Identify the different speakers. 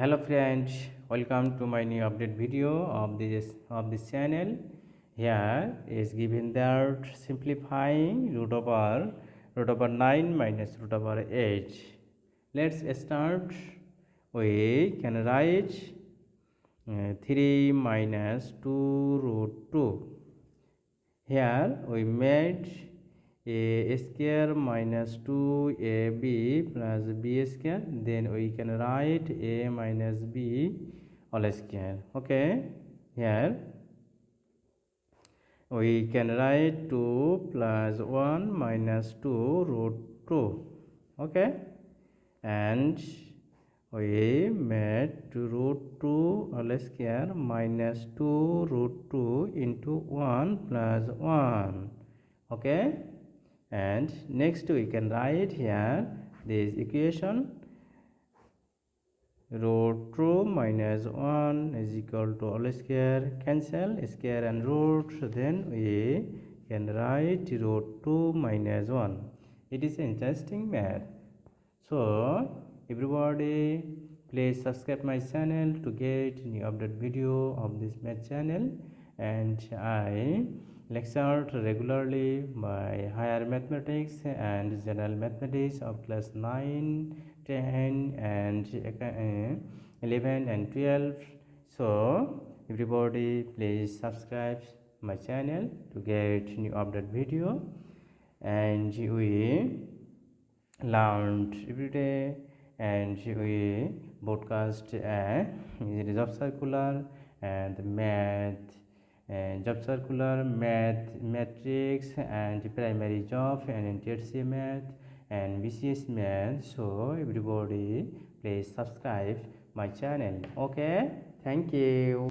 Speaker 1: Hello friends, welcome to my new update video of this channel. Here is given that simplifying root over 9 minus root over 8. Let's start. We can write 3 minus 2 root 2. Here we made a square minus 2ab plus b square, then we can write a minus b all square. Okay, here we can write 2 plus 1 minus 2 root 2. Okay, and we made 2 root 2 all square minus 2 root 2 into 1 plus 1. Okay, and next we can write here this equation root 2 minus 1 is equal to all square, cancel square and root, then we can write root 2 minus 1. It is interesting math. So everybody please subscribe my channel to get new update video of this math channel, and I lecture regularly by higher mathematics and general mathematics of class 9, 10 and 11 and 12. So everybody please subscribe my channel to get new update video, and we learned every day, and we broadcast job circular and math and job circular, math matrix and primary job and tertiary math and BCS math. So everybody please subscribe my channel. Okay, thank you.